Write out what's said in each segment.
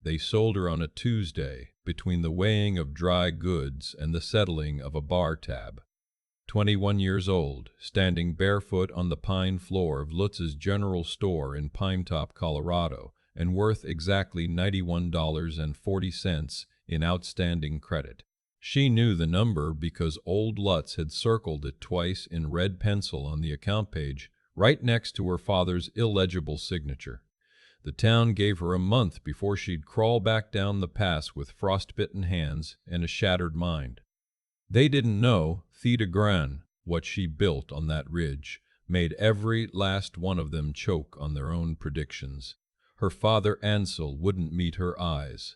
They sold her on a Tuesday, between the weighing of dry goods and the settling of a bar tab. 21 years old, standing barefoot on the pine floor of Lutz's general store in Pinetop, Colorado, and worth exactly $91.40 in outstanding credit. She knew the number because old Lutz had circled it twice in red pencil on the account page, right next to her father's illegible signature. The town gave her a month before she'd crawl back down the pass with frostbitten hands and a shattered mind. They didn't know, Theda Grahn, what she built on that ridge, made every last one of them choke on their own predictions. Her father Ansel wouldn't meet her eyes.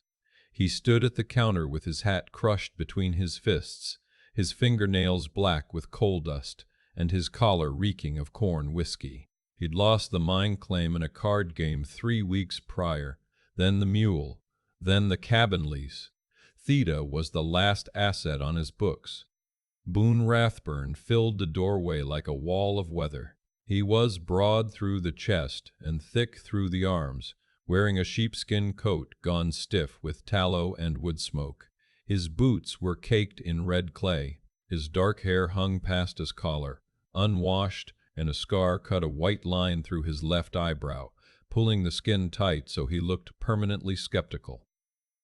He stood at the counter with his hat crushed between his fists, his fingernails black with coal dust, and his collar reeking of corn whiskey. He'd lost the mine claim in a card game 3 weeks prior, then the mule, then the cabin lease. Theda was the last asset on his books. Boone Rathburn filled the doorway like a wall of weather. He was broad through the chest and thick through the arms, wearing a sheepskin coat gone stiff with tallow and wood smoke. His boots were caked in red clay. His dark hair hung past his collar, unwashed, and a scar cut a white line through his left eyebrow, pulling the skin tight so he looked permanently skeptical.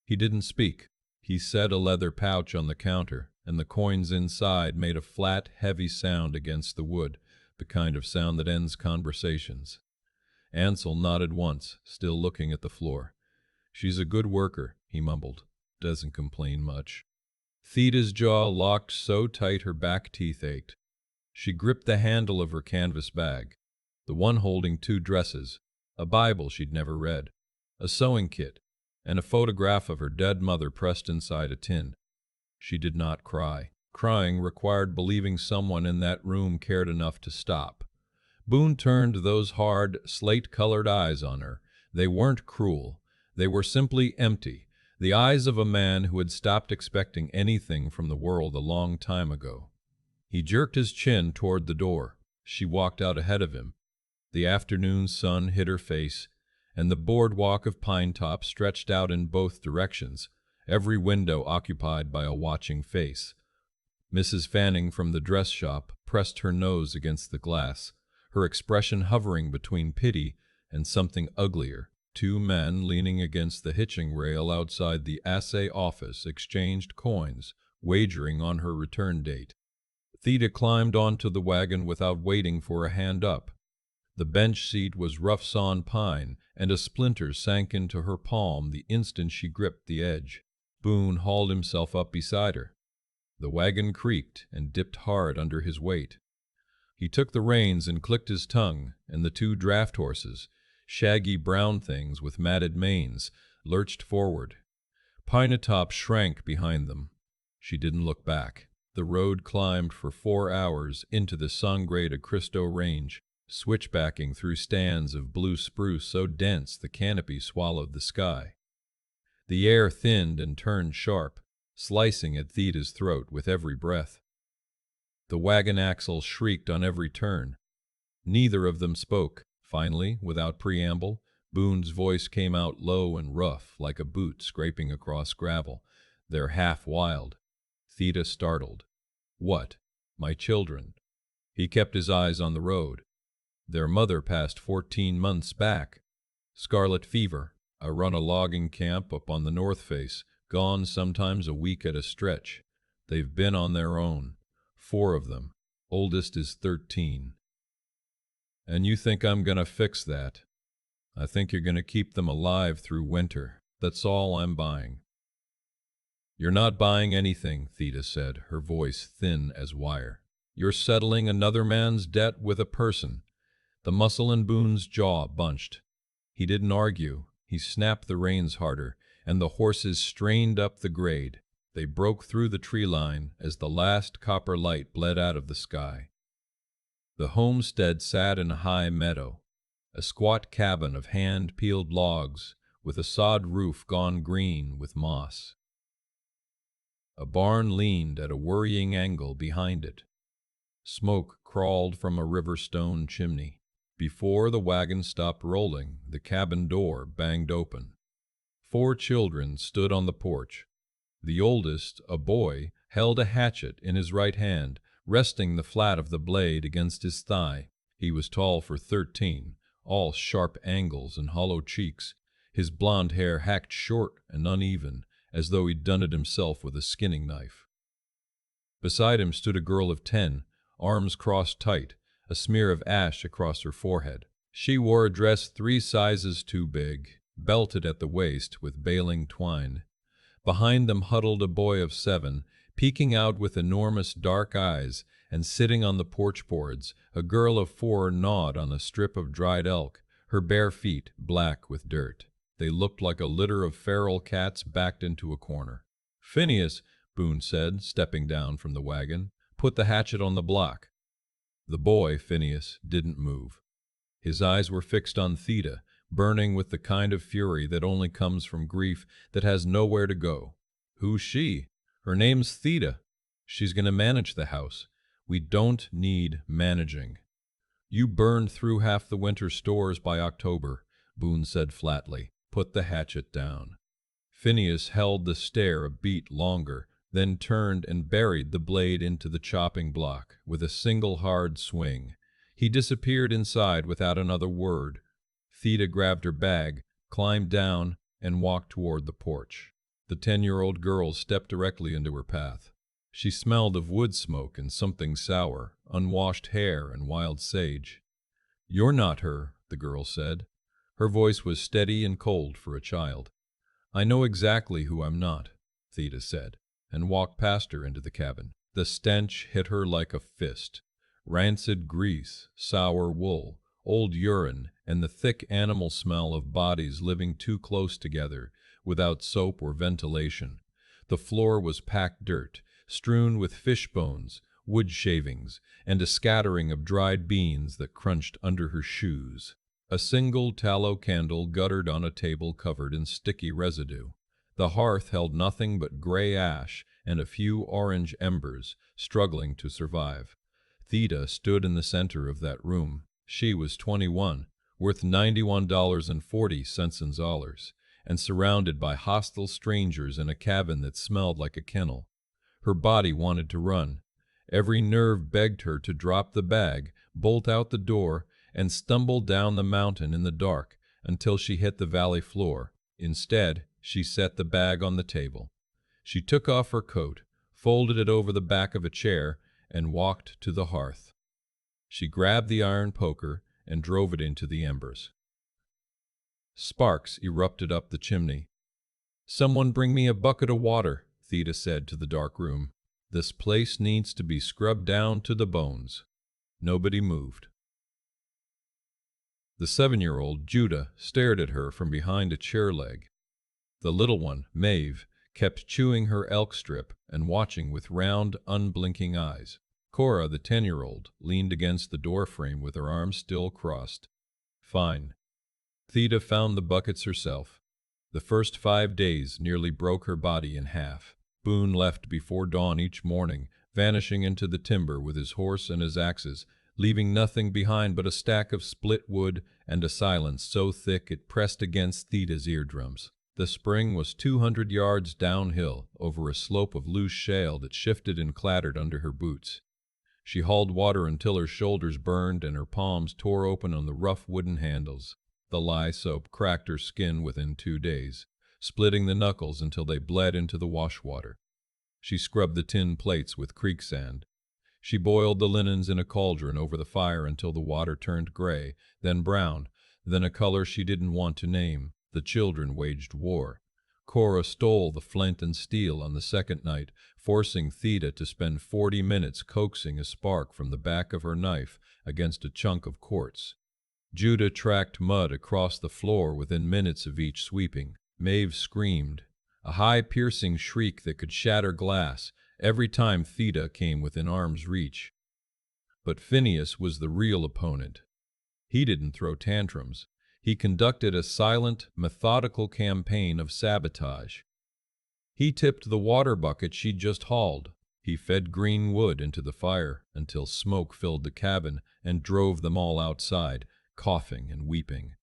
He didn't speak. He set a leather pouch on the counter, and the coins inside made a flat, heavy sound against the wood, the kind of sound that ends conversations. Ansel nodded once, still looking at the floor. "She's a good worker," he mumbled. "Doesn't complain much." Theda's jaw locked so tight her back teeth ached. She gripped the handle of her canvas bag, the one holding 2 dresses, a Bible she'd never read, a sewing kit, and a photograph of her dead mother pressed inside a tin. She did not cry. Crying required believing someone in that room cared enough to stop. Boone turned those hard, slate-colored eyes on her. They weren't cruel. They were simply empty, the eyes of a man who had stopped expecting anything from the world a long time ago. He jerked his chin toward the door. She walked out ahead of him. The afternoon sun hit her face, and the boardwalk of Pinetop stretched out in both directions, every window occupied by a watching face. Mrs. Fanning from the dress shop pressed her nose against the glass, her expression hovering between pity and something uglier. 2 men leaning against the hitching rail outside the assay office exchanged coins, wagering on her return date. Theda climbed onto the wagon without waiting for a hand up. The bench seat was rough-sawn pine, and a splinter sank into her palm the instant she gripped the edge. Boone hauled himself up beside her. The wagon creaked and dipped hard under his weight. He took the reins and clicked his tongue, and the 2 draft horses, shaggy brown things with matted manes, lurched forward. Pinetop shrank behind them. She didn't look back. The road climbed for 4 hours into the Sangre de Cristo Range, switchbacking through stands of blue spruce so dense the canopy swallowed the sky. The air thinned and turned sharp, slicing at Theda's throat with every breath. The wagon axle shrieked on every turn. Neither of them spoke. Finally, without preamble, Boone's voice came out low and rough, like a boot scraping across gravel. "They're half wild." Theda startled. "What? My children?" He kept his eyes on the road. "Their mother passed 14 months back. Scarlet fever. I run a logging camp up on the north face, gone sometimes a week at a stretch. They've been on their own. 4 of them. Oldest is 13. And you think I'm gonna fix that? I think you're gonna keep them alive through winter. That's all I'm buying." "You're not buying anything," Theda said, her voice thin as wire. "You're settling another man's debt with a person." The muscle in Boone's jaw bunched. He didn't argue. He snapped the reins harder, and the horses strained up the grade. They broke through the tree line as the last copper light bled out of the sky. The homestead sat in a high meadow, a squat cabin of hand-peeled logs with a sod roof gone green with moss. A barn leaned at a worrying angle behind it. Smoke crawled from a river stone chimney. Before the wagon stopped rolling, the cabin door banged open. 4 children stood on the porch. The oldest, a boy, held a hatchet in his right hand, resting the flat of the blade against his thigh. He was tall for 13, all sharp angles and hollow cheeks, his blond hair hacked short and uneven, as though he'd done it himself with a skinning knife. Beside him stood a girl of 10, arms crossed tight, a smear of ash across her forehead. She wore a dress 3 sizes too big, belted at the waist with baling twine. Behind them huddled a boy of 7, peeking out with enormous dark eyes, and sitting on the porch boards, a girl of 4 gnawed on a strip of dried elk, her bare feet black with dirt. They looked like a litter of feral cats backed into a corner. "Phineas," Boone said, stepping down from the wagon, "put the hatchet on the block." The boy, Phineas, didn't move. His eyes were fixed on Theda, burning with the kind of fury that only comes from grief that has nowhere to go. "Who's she?" "Her name's Theda. She's going to manage the house. We don't need managing." "You burned through half the winter stores by October," Boone said flatly. "Put the hatchet down." Phineas held the stare a beat longer, then turned and buried the blade into the chopping block with a single hard swing. He disappeared inside without another word. Theda grabbed her bag, climbed down, and walked toward the porch. The 10-year-old girl stepped directly into her path. She smelled of wood smoke and something sour, unwashed hair and wild sage. "You're not her," the girl said. Her voice was steady and cold for a child. "I know exactly who I'm not," Theda said, and walked past her into the cabin. The stench hit her like a fist. Rancid grease, sour wool, old urine, and the thick animal smell of bodies living too close together, without soap or ventilation. The floor was packed dirt, strewn with fish bones, wood shavings, and a scattering of dried beans that crunched under her shoes. A single tallow candle guttered on a table covered in sticky residue. The hearth held nothing but gray ash and a few orange embers, struggling to survive. Theda stood in the center of that room. She was 21, worth $91.40 in dollars, and surrounded by hostile strangers in a cabin that smelled like a kennel. Her body wanted to run. Every nerve begged her to drop the bag, bolt out the door, and stumble down the mountain in the dark until she hit the valley floor. Instead, she set the bag on the table. She took off her coat, folded it over the back of a chair, and walked to the hearth. She grabbed the iron poker and drove it into the embers. Sparks erupted up the chimney. "Someone bring me a bucket of water," Theda said to the dark room. "This place needs to be scrubbed down to the bones." Nobody moved. The 7-year-old, Judah, stared at her from behind a chair leg. The little one, Maeve, kept chewing her elk strip and watching with round, unblinking eyes. Cora, the 10-year-old, leaned against the doorframe with her arms still crossed. "Fine." Theda found the buckets herself. The first 5 days nearly broke her body in half. Boone left before dawn each morning, vanishing into the timber with his horse and his axes, leaving nothing behind but a stack of split wood and a silence so thick it pressed against Theda's eardrums. The spring was 200 yards downhill over a slope of loose shale that shifted and clattered under her boots. She hauled water until her shoulders burned and her palms tore open on the rough wooden handles. The lye soap cracked her skin within 2 days, splitting the knuckles until they bled into the wash water. She scrubbed the tin plates with creek sand. She boiled the linens in a cauldron over the fire until the water turned gray, then brown, then a color she didn't want to name. The children waged war. Cora stole the flint and steel on the second night, forcing Theda to spend 40 minutes coaxing a spark from the back of her knife against a chunk of quartz. Judah tracked mud across the floor within minutes of each sweeping. Maeve screamed, a high piercing shriek that could shatter glass, every time Theda came within arm's reach. But Phineas was the real opponent. He didn't throw tantrums. He conducted a silent, methodical campaign of sabotage. He tipped the water bucket she'd just hauled. He fed green wood into the fire until smoke filled the cabin and drove them all outside, coughing and weeping.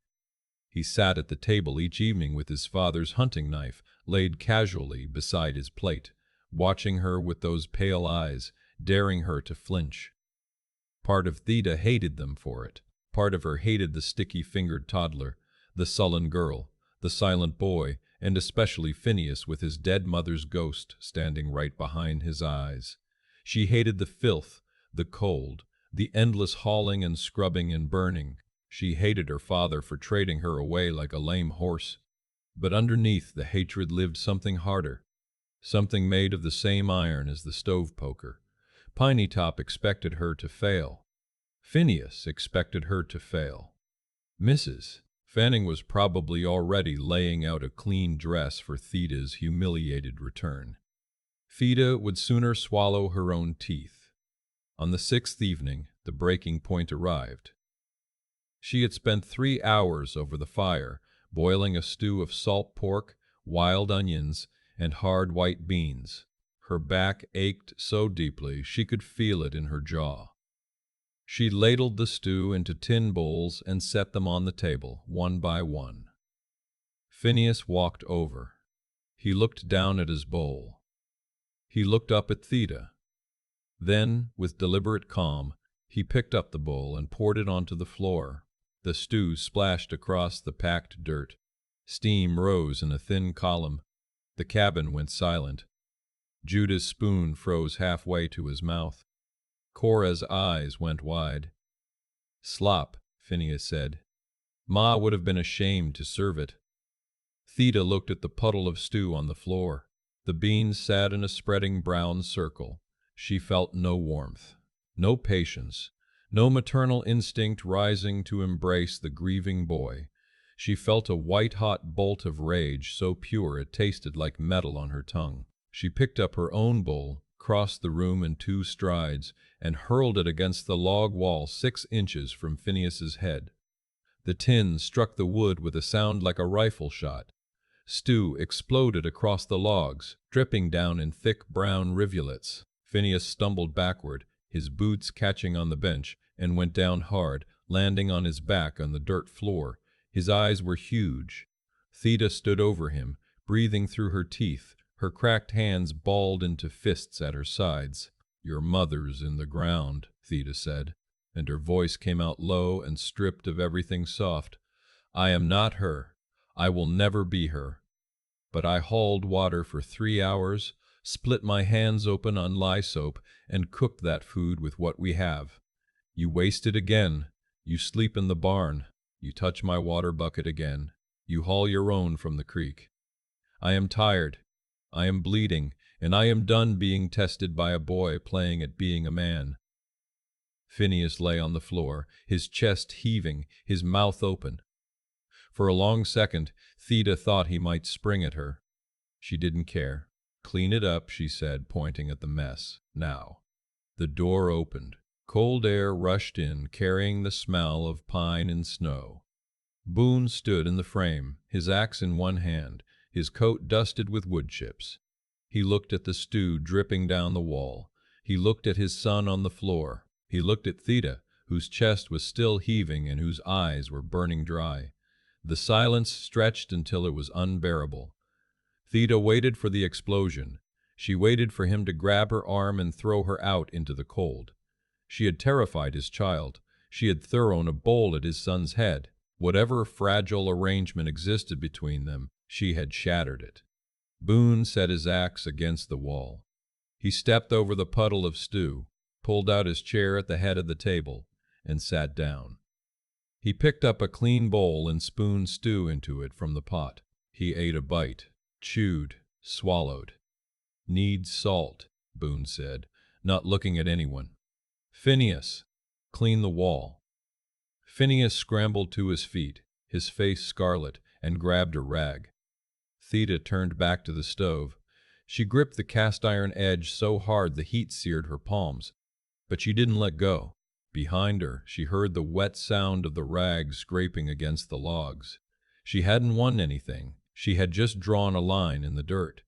He sat at the table each evening with his father's hunting knife laid casually beside his plate, watching her with those pale eyes, daring her to flinch. Part of Theda hated them for it. Part of her hated the sticky-fingered toddler, the sullen girl, the silent boy, and especially Phineas with his dead mother's ghost standing right behind his eyes. She hated the filth, the cold, the endless hauling and scrubbing and burning. She hated her father for trading her away like a lame horse. But underneath the hatred lived something harder, something made of the same iron as the stove poker. Pinetop expected her to fail. Phineas expected her to fail. Mrs. Fanning was probably already laying out a clean dress for Theda's humiliated return. Theda would sooner swallow her own teeth. On the 6th evening, the breaking point arrived. She had spent 3 hours over the fire, boiling a stew of salt pork, wild onions, and hard white beans. Her back ached so deeply she could feel it in her jaw. She ladled the stew into tin bowls and set them on the table, one by one. Phineas walked over. He looked down at his bowl. He looked up at Theda. Then, with deliberate calm, he picked up the bowl and poured it onto the floor. The stew splashed across the packed dirt. Steam rose in a thin column. The cabin went silent. Judah's spoon froze halfway to his mouth. Cora's eyes went wide. "Slop," Phineas said. "Ma would have been ashamed to serve it." Theda looked at the puddle of stew on the floor. The beans sat in a spreading brown circle. She felt no warmth, no patience, no maternal instinct rising to embrace the grieving boy. She felt a white-hot bolt of rage so pure it tasted like metal on her tongue. She picked up her own bowl, crossed the room in 2 strides, and hurled it against the log wall 6 inches from Phineas's head. The tin struck the wood with a sound like a rifle shot. Stew exploded across the logs, dripping down in thick brown rivulets. Phineas stumbled backward, his boots catching on the bench, and went down hard, landing on his back on the dirt floor. His eyes were huge. Theda stood over him, breathing through her teeth, her cracked hands balled into fists at her sides. "Your mother's in the ground," Theda said, and her voice came out low and stripped of everything soft. "I am not her. I will never be her. But I hauled water for 3 hours, split my hands open on lye soap, and cooked that food with what we have. You waste it again. You sleep in the barn. You touch my water bucket again. You haul your own from the creek. I am tired. I am bleeding, and I am done being tested by a boy playing at being a man." Phineas lay on the floor, his chest heaving, his mouth open. For a long second, Theda thought he might spring at her. She didn't care. "Clean it up," she said, pointing at the mess. "Now." The door opened. Cold air rushed in, carrying the smell of pine and snow. Boone stood in the frame, his axe in one hand, his coat dusted with wood chips. He looked at the stew dripping down the wall. He looked at his son on the floor. He looked at Theda, whose chest was still heaving and whose eyes were burning dry. The silence stretched until it was unbearable. Theda waited for the explosion. She waited for him to grab her arm and throw her out into the cold. She had terrified his child. She had thrown a bowl at his son's head. Whatever fragile arrangement existed between them, she had shattered it. Boone set his axe against the wall. He stepped over the puddle of stew, pulled out his chair at the head of the table, and sat down. He picked up a clean bowl and spooned stew into it from the pot. He ate a bite, chewed, swallowed. "Needs salt," Boone said, not looking at anyone. "Phineas, clean the wall." Phineas scrambled to his feet, his face scarlet, and grabbed a rag. Theda turned back to the stove. She gripped the cast-iron edge so hard the heat seared her palms, but she didn't let go. Behind her, she heard the wet sound of the rag scraping against the logs. She hadn't won anything. She had just drawn a line in the dirt.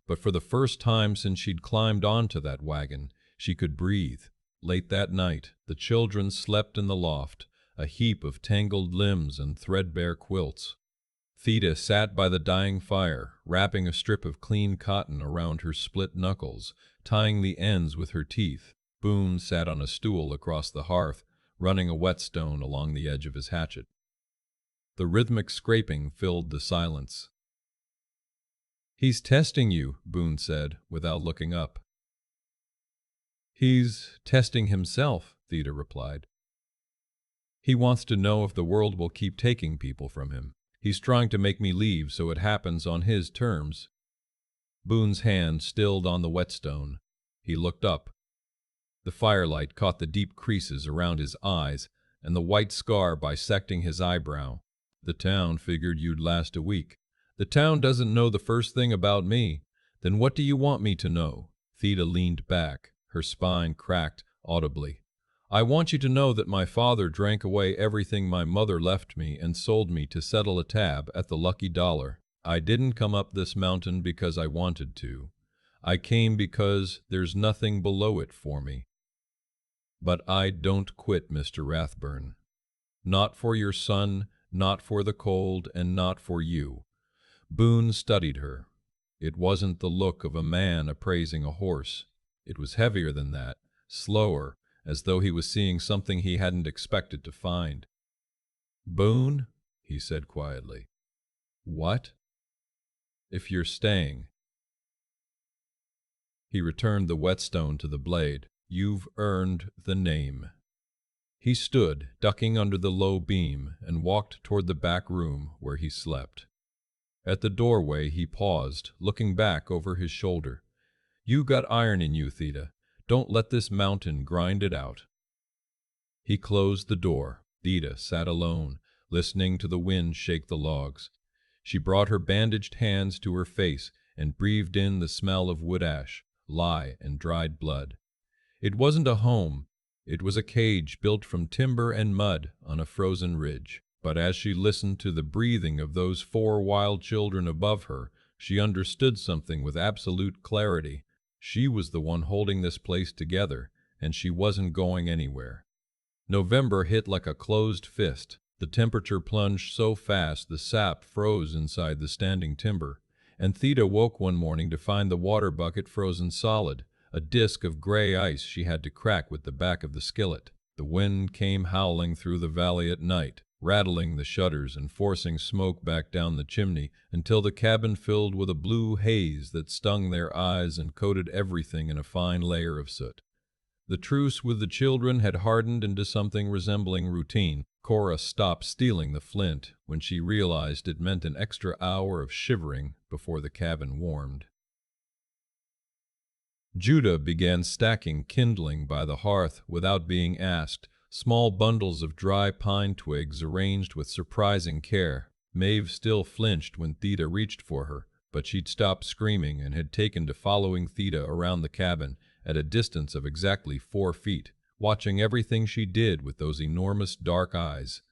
But for the first time since she'd climbed onto that wagon, she could breathe. Late that night, the children slept in the loft. a heap of tangled limbs and threadbare quilts. Theda sat by the dying fire, wrapping a strip of clean cotton around her split knuckles, tying the ends with her teeth. Boone sat on a stool across the hearth, running a whetstone along the edge of his hatchet. The rhythmic scraping filled the silence. "He's testing you," Boone said, without looking up. "He's testing himself," Theda replied. "He wants to know if the world will keep taking people from him. He's trying to make me leave so it happens on his terms." Boone's hand stilled on the whetstone. He looked up. The firelight caught the deep creases around his eyes and the white scar bisecting his eyebrow. "The town figured you'd last a week." "The town doesn't know the first thing about me. Then what do you want me to know?" Theda leaned back, her spine cracked audibly. "I want you to know that my father drank away everything my mother left me and sold me to settle a tab at the Lucky Dollar. I didn't come up this mountain because I wanted to. I came because there's nothing below it for me. But I don't quit, Mr. Rathburn. Not for your son, not for the cold, and not for you." Boone studied her. It wasn't the look of a man appraising a horse. It was heavier than that, slower, as though he was seeing something he hadn't expected to find. "Boone," he said quietly. "What?" "If you're staying." He returned the whetstone to the blade. "You've earned the name." He stood, ducking under the low beam, and walked toward the back room where he slept. At the doorway he paused, looking back over his shoulder. "You got iron in you, Theda. Don't let this mountain grind it out." He closed the door. Theda sat alone, listening to the wind shake the logs. She brought her bandaged hands to her face and breathed in the smell of wood ash, lye, and dried blood. It wasn't a home. It was a cage built from timber and mud on a frozen ridge. But as she listened to the breathing of those 4 wild children above her, she understood something with absolute clarity. She was the one holding this place together, and she wasn't going anywhere. November hit like a closed fist. The temperature plunged so fast the sap froze inside the standing timber, and Theda woke one morning to find the water bucket frozen solid, a disk of gray ice she had to crack with the back of the skillet. The wind came howling through the valley at night, rattling the shutters and forcing smoke back down the chimney until the cabin filled with a blue haze that stung their eyes and coated everything in a fine layer of soot. The truce with the children had hardened into something resembling routine. Cora stopped stealing the flint when she realized it meant an extra hour of shivering before the cabin warmed. Judah began stacking kindling by the hearth without being asked, small bundles of dry pine twigs arranged with surprising care. Maeve still flinched when Theda reached for her, but she'd stopped screaming and had taken to following Theda around the cabin at a distance of exactly 4 feet, watching everything she did with those enormous dark eyes.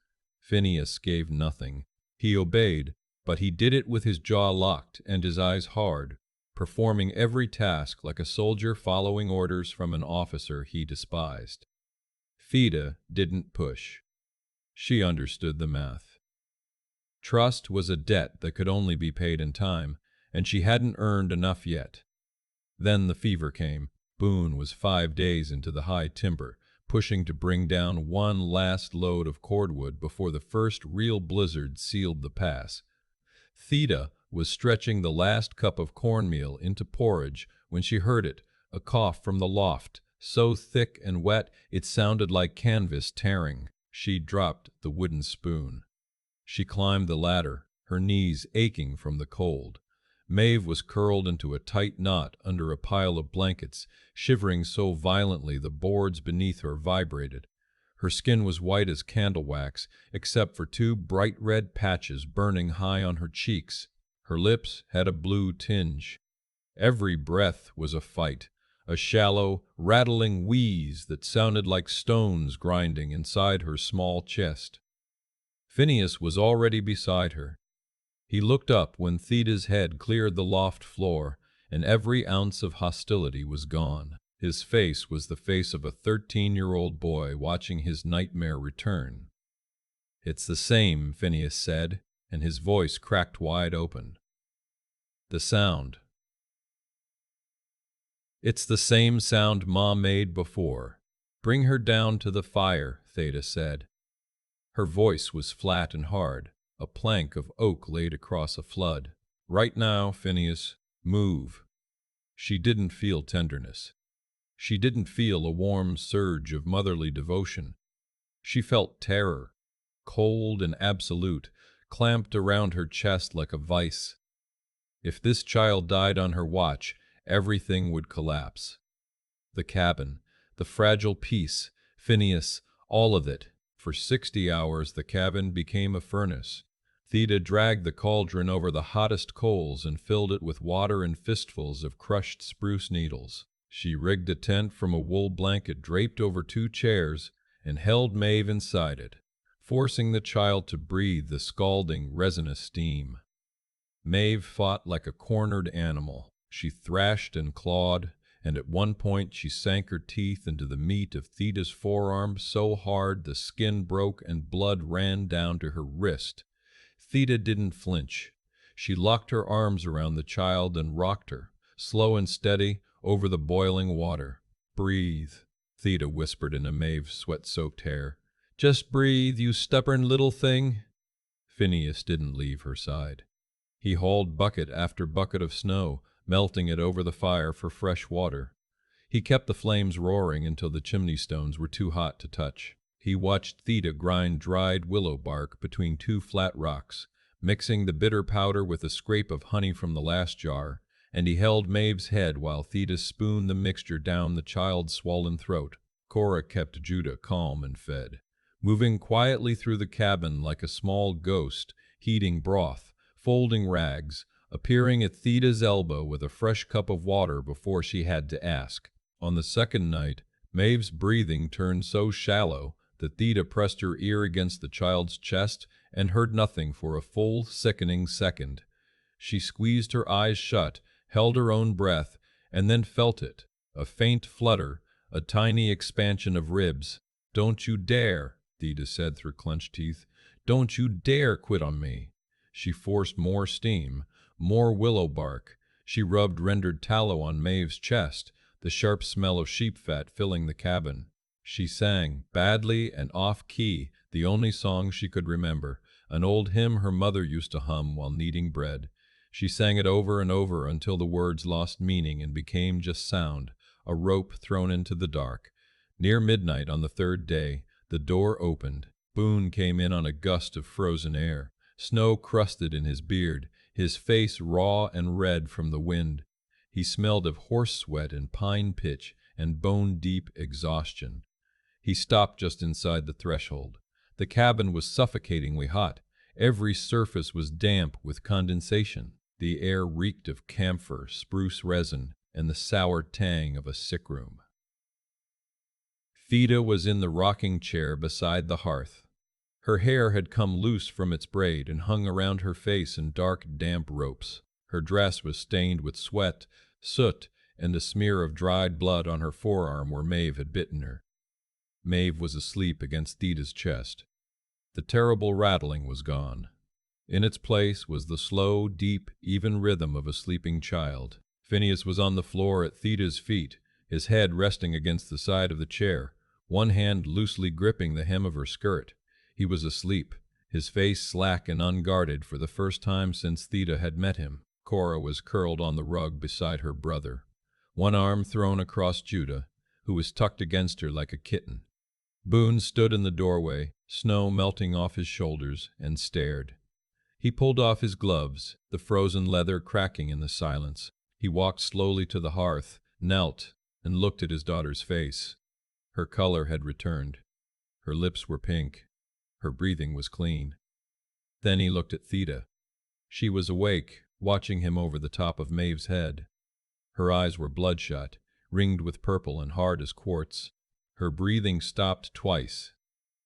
Phineas gave nothing. He obeyed, but he did it with his jaw locked and his eyes hard, performing every task like a soldier following orders from an officer he despised. Theda didn't push. She understood the math. Trust was a debt that could only be paid in time, and she hadn't earned enough yet. Then the fever came. Boone was 5 days into the high timber, pushing to bring down one last load of cordwood before the first real blizzard sealed the pass. Theda was stretching the last cup of cornmeal into porridge when she heard it, a cough from the loft, so thick and wet it sounded like canvas tearing. She dropped the wooden spoon. She climbed the ladder, her knees aching from the cold. Maeve was curled into a tight knot under a pile of blankets, shivering so violently the boards beneath her vibrated. Her skin was white as candle wax, except for 2 bright red patches burning high on her cheeks. Her lips had a blue tinge. Every breath was a fight, a shallow, rattling wheeze that sounded like stones grinding inside her small chest. Phineas was already beside her. He looked up when Theda's head cleared the loft floor, and every ounce of hostility was gone. His face was the face of a 13-year-old boy watching his nightmare return. It's the same, Phineas said, and his voice cracked wide open. The sound. It's the same sound Ma made before. Bring her down to the fire, Theda said. Her voice was flat and hard, a plank of oak laid across a flood. Right now, Phineas, move. She didn't feel tenderness. She didn't feel a warm surge of motherly devotion. She felt terror, cold and absolute, clamped around her chest like a vice. If this child died on her watch, everything would collapse. The cabin, the fragile peace, Phineas, all of it. For 60 hours the cabin became a furnace. Theda dragged the cauldron over the hottest coals and filled it with water and fistfuls of crushed spruce needles. She rigged a tent from a wool blanket draped over 2 chairs and held Maeve inside it, forcing the child to breathe the scalding, resinous steam. Maeve fought like a cornered animal. She thrashed and clawed, and at one point she sank her teeth into the meat of Theda's forearm so hard the skin broke and blood ran down to her wrist. Theda didn't flinch. She locked her arms around the child and rocked her, slow and steady, over the boiling water. Breathe, Theda whispered into Maeve's sweat-soaked hair. Just breathe, you stubborn little thing. Phineas didn't leave her side. He hauled bucket after bucket of snow, melting it over the fire for fresh water. He kept the flames roaring until the chimney stones were too hot to touch. He watched Theda grind dried willow bark between 2 flat rocks, mixing the bitter powder with a scrape of honey from the last jar, and he held Maeve's head while Theda spooned the mixture down the child's swollen throat. Cora kept Judah calm and fed, moving quietly through the cabin like a small ghost, heating broth, folding rags, appearing at Theda's elbow with a fresh cup of water before she had to ask. On the second night, Maeve's breathing turned so shallow that Theda pressed her ear against the child's chest and heard nothing for a full, sickening second. She squeezed her eyes shut, held her own breath, and then felt it, a faint flutter, a tiny expansion of ribs. Don't you dare, Theda said through clenched teeth. Don't you dare quit on me. She forced more steam, more willow bark. She rubbed rendered tallow on Maeve's chest, the sharp smell of sheep fat filling the cabin. She sang, badly and off-key, the only song she could remember, an old hymn her mother used to hum while kneading bread. She sang it over and over until the words lost meaning and became just sound, a rope thrown into the dark. Near midnight on the third day, the door opened. Boone came in on a gust of frozen air, snow crusted in his beard, his face raw and red from the wind. He smelled of horse sweat and pine pitch and bone-deep exhaustion. He stopped just inside the threshold. The cabin was suffocatingly hot. Every surface was damp with condensation. The air reeked of camphor, spruce resin, and the sour tang of a sick room. Theda was in the rocking chair beside the hearth. Her hair had come loose from its braid and hung around her face in dark, damp ropes. Her dress was stained with sweat, soot, and a smear of dried blood on her forearm where Maeve had bitten her. Maeve was asleep against Theda's chest. The terrible rattling was gone. In its place was the slow, deep, even rhythm of a sleeping child. Phineas was on the floor at Theda's feet, his head resting against the side of the chair, one hand loosely gripping the hem of her skirt. He was asleep, his face slack and unguarded for the first time since Theda had met him. Cora was curled on the rug beside her brother, one arm thrown across Judah, who was tucked against her like a kitten. Boone stood in the doorway, snow melting off his shoulders, and stared. He pulled off his gloves, the frozen leather cracking in the silence. He walked slowly to the hearth, knelt, and looked at his daughter's face. Her color had returned. Her lips were pink. Her breathing was clean. Then he looked at Theda. She was awake, watching him over the top of Maeve's head. Her eyes were bloodshot, ringed with purple and hard as quartz. Her breathing stopped twice.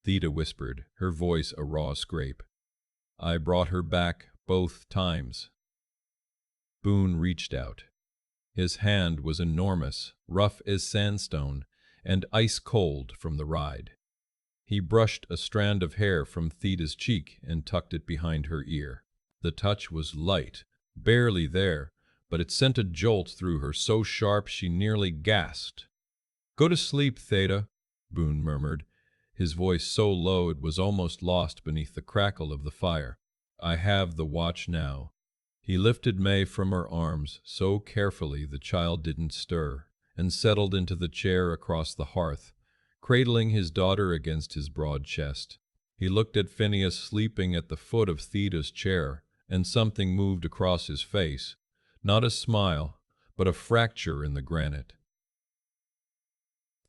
Theda whispered, her voice a raw scrape. I brought her back both times. Boone reached out. His hand was enormous, rough as sandstone, and ice-cold from the ride. He brushed a strand of hair from Theda's cheek and tucked it behind her ear. The touch was light, barely there, but it sent a jolt through her so sharp she nearly gasped. "Go to sleep, Theda," Boone murmured, his voice so low it was almost lost beneath the crackle of the fire. "I have the watch now." He lifted May from her arms so carefully the child didn't stir, and settled into the chair across the hearth, cradling his daughter against his broad chest. He looked at Phineas sleeping at the foot of Theda's chair, and something moved across his face, not a smile, but a fracture in the granite.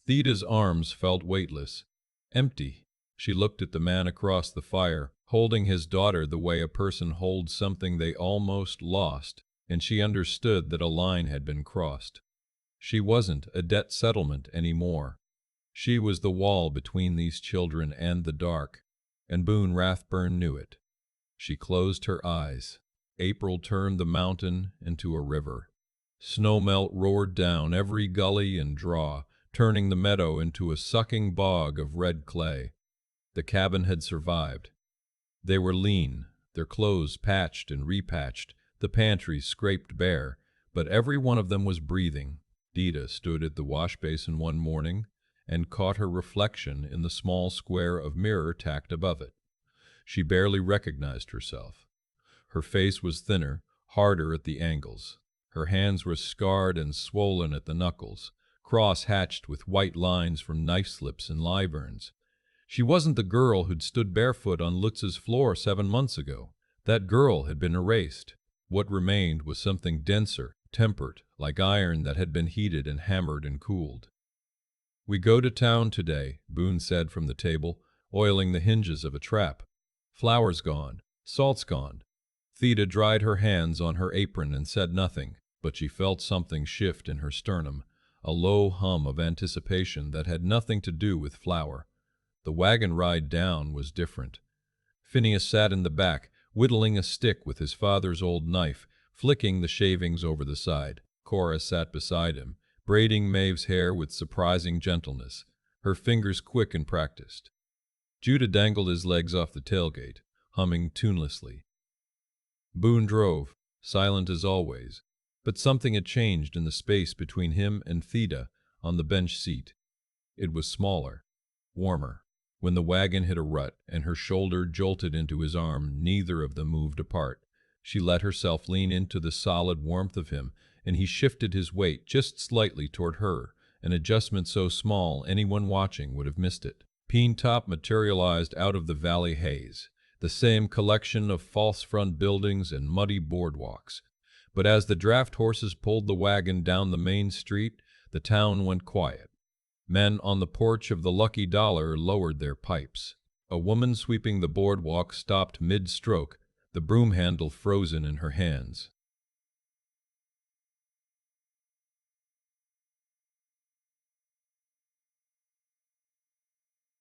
Theda's arms felt weightless, empty. She looked at the man across the fire, holding his daughter the way a person holds something they almost lost, and she understood that a line had been crossed. She wasn't a debt settlement anymore. She was the wall between these children and the dark, and Boone Rathburn knew it. She closed her eyes. April turned the mountain into a river. Snowmelt roared down every gully and draw, turning the meadow into a sucking bog of red clay. The cabin had survived. They were lean, their clothes patched and repatched, the pantry scraped bare, but every one of them was breathing. Theda stood at the wash basin one morning and caught her reflection in the small square of mirror tacked above it. She barely recognized herself. Her face was thinner, harder at the angles. Her hands were scarred and swollen at the knuckles, cross-hatched with white lines from knife slips and lie burns. She wasn't the girl who'd stood barefoot on Lutz's floor 7 months ago. That girl had been erased. What remained was something denser, tempered, like iron that had been heated and hammered and cooled. "We go to town today," Boone said from the table, oiling the hinges of a trap. "Flour's gone. Salt's gone." Theda dried her hands on her apron and said nothing, but she felt something shift in her sternum, a low hum of anticipation that had nothing to do with flour. The wagon ride down was different. Phineas sat in the back, whittling a stick with his father's old knife, flicking the shavings over the side. Cora sat beside him, braiding Maeve's hair with surprising gentleness, her fingers quick and practiced. Judah dangled his legs off the tailgate, humming tunelessly. Boone drove, silent as always, but something had changed in the space between him and Theda on the bench seat. It was smaller, warmer. When the wagon hit a rut and her shoulder jolted into his arm, neither of them moved apart. She let herself lean into the solid warmth of him, and he shifted his weight just slightly toward her, an adjustment so small anyone watching would have missed it. Pinetop materialized out of the valley haze, the same collection of false front buildings and muddy boardwalks. But as the draft horses pulled the wagon down the main street, the town went quiet. Men on the porch of the Lucky Dollar lowered their pipes. A woman sweeping the boardwalk stopped mid-stroke, the broom handle frozen in her hands.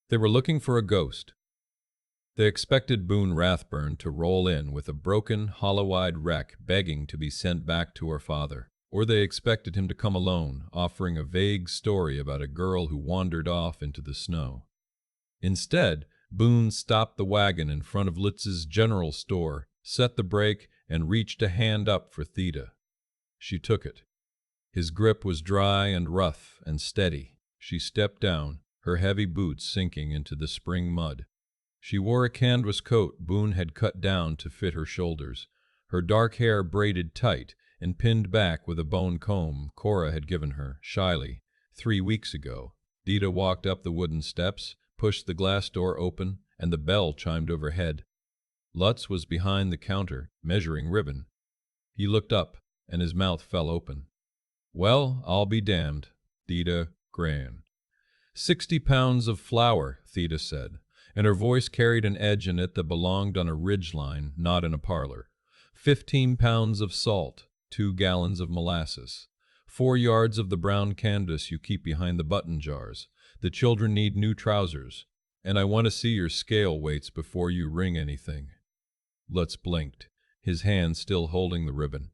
They were looking for a ghost. They expected Boone Rathburn to roll in with a broken, hollow-eyed wreck begging to be sent back to her father. Or they expected him to come alone, offering a vague story about a girl who wandered off into the snow. Instead, Boone stopped the wagon in front of Litz's general store, set the brake, and reached a hand up for Theda. She took it. His grip was dry and rough and steady. She stepped down, her heavy boots sinking into the spring mud. She wore a canvas coat Boone had cut down to fit her shoulders, her dark hair braided tight and pinned back with a bone comb Cora had given her, shyly, 3 weeks ago. Theda walked up the wooden steps, pushed the glass door open, and the bell chimed overhead. Lutz was behind the counter, measuring ribbon. He looked up, and his mouth fell open. "Well, I'll be damned." Theda Grahn. 60 pounds of flour, Theda said, and her voice carried an edge in it that belonged on a ridgeline, not in a parlor. 15 pounds of salt, 2 gallons of molasses, 4 yards of the brown canvas you keep behind the button jars. The children need new trousers, and I want to see your scale weights before you ring anything. Lutz blinked, his hand still holding the ribbon.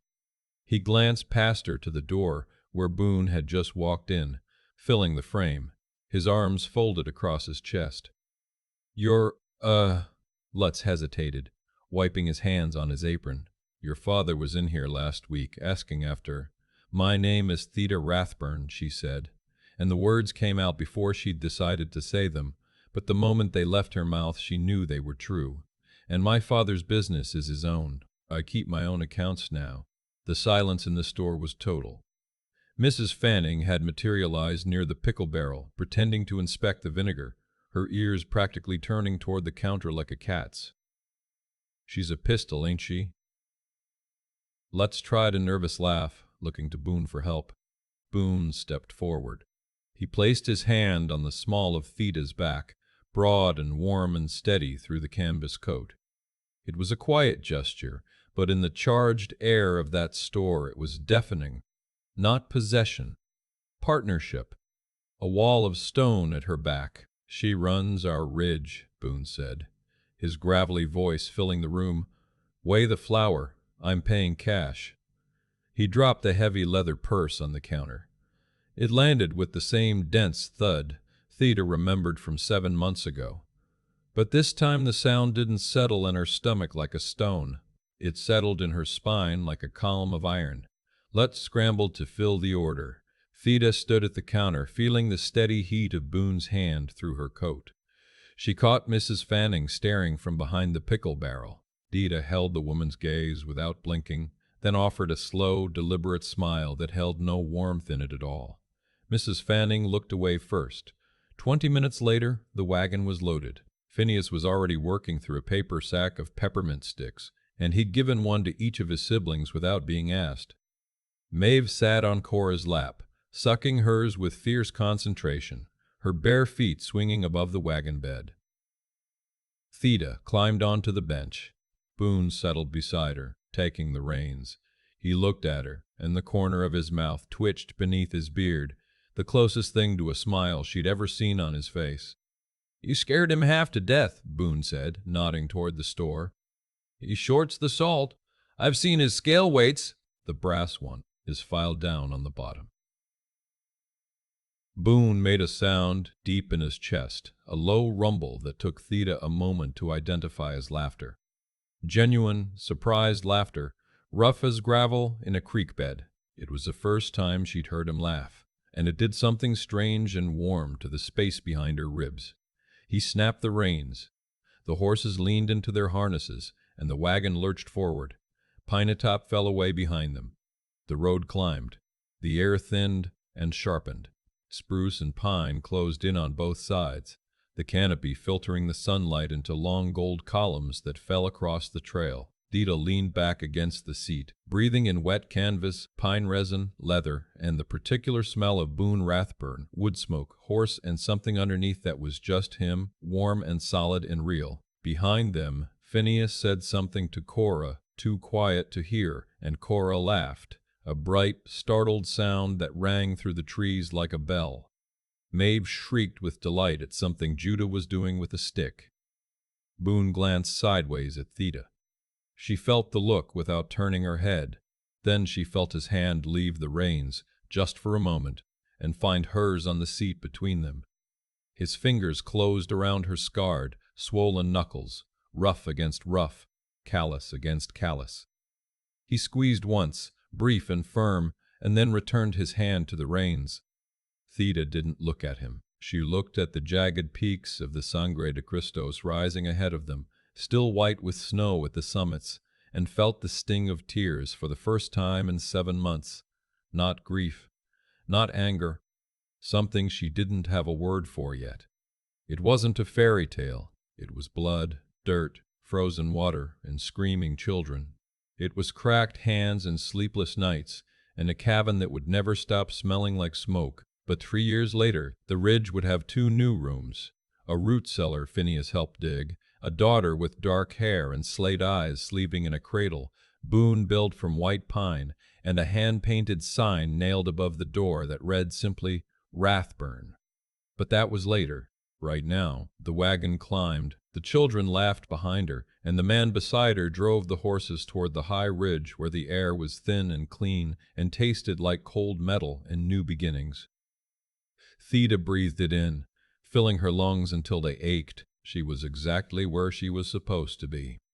He glanced past her to the door where Boone had just walked in, filling the frame, his arms folded across his chest. Your, Lutz hesitated, wiping his hands on his apron. Your father was in here last week, asking after. My name is Theda Rathburn, she said, and the words came out before she'd decided to say them, but the moment they left her mouth she knew they were true. And my father's business is his own. I keep my own accounts now. The silence in the store was total. Mrs. Fanning had materialized near the pickle barrel, pretending to inspect the vinegar, her ears practically turning toward the counter like a cat's. She's a pistol, ain't she? Lutz tried a nervous laugh, looking to Boone for help. Boone stepped forward. He placed his hand on the small of Theda's back, broad and warm and steady through the canvas coat. It was a quiet gesture, but in the charged air of that store it was deafening. Not possession. Partnership. A wall of stone at her back. She runs our ridge, Boone said, his gravelly voice filling the room. Weigh the flour. I'm paying cash. He dropped the heavy leather purse on the counter. It landed with the same dense thud Theda remembered from 7 months ago. But this time the sound didn't settle in her stomach like a stone. It settled in her spine like a column of iron. Lutz scrambled to fill the order. Theda stood at the counter, feeling the steady heat of Boone's hand through her coat. She caught Mrs. Fanning staring from behind the pickle barrel. Theda held the woman's gaze without blinking, then offered a slow, deliberate smile that held no warmth in it at all. Mrs. Fanning looked away first. 20 minutes later, the wagon was loaded. Phineas was already working through a paper sack of peppermint sticks, and he'd given one to each of his siblings without being asked. Maeve sat on Cora's lap, sucking hers with fierce concentration, her bare feet swinging above the wagon bed. Theda climbed onto the bench. Boone settled beside her, taking the reins. He looked at her, and the corner of his mouth twitched beneath his beard, the closest thing to a smile she'd ever seen on his face. You scared him half to death, Boone said, nodding toward the store. He shorts the salt. I've seen his scale weights. The brass one is filed down on the bottom. Boone made a sound deep in his chest, a low rumble that took Theda a moment to identify as laughter. Genuine, surprised laughter, rough as gravel in a creek bed. It was the first time she'd heard him laugh, and it did something strange and warm to the space behind her ribs. He snapped the reins. The horses leaned into their harnesses, and the wagon lurched forward. Pinetop fell away behind them. The road climbed. The air thinned and sharpened. Spruce and pine closed in on both sides, the canopy filtering the sunlight into long gold columns that fell across the trail. Theda leaned back against the seat, breathing in wet canvas, pine resin, leather, and the particular smell of Boone Rathburn, wood smoke, horse, and something underneath that was just him, warm and solid and real. Behind them, Phineas said something to Cora, too quiet to hear, and Cora laughed, a bright, startled sound that rang through the trees like a bell. Maeve shrieked with delight at something Judah was doing with a stick. Boone glanced sideways at Theda. She felt the look without turning her head. Then she felt his hand leave the reins, just for a moment, and find hers on the seat between them. His fingers closed around her scarred, swollen knuckles, rough against rough, callous against callous. He squeezed once, brief and firm, and then returned his hand to the reins. Theda didn't look at him. She looked at the jagged peaks of the Sangre de Cristos rising ahead of them, still white with snow at the summits, and felt the sting of tears for the first time in 7 months. Not grief, not anger, something she didn't have a word for yet. It wasn't a fairy tale. It was blood, dirt, frozen water, and screaming children. It was cracked hands and sleepless nights, and a cabin that would never stop smelling like smoke. But 3 years later, the ridge would have 2 new rooms. A root cellar Phineas helped dig, a daughter with dark hair and slate eyes sleeping in a cradle, Boone built from white pine, and a hand-painted sign nailed above the door that read simply, Rathburn. But that was later. Right now, the wagon climbed, the children laughed behind her, and the man beside her drove the horses toward the high ridge where the air was thin and clean and tasted like cold metal and new beginnings. Theda breathed it in, filling her lungs until they ached. She was exactly where she was supposed to be.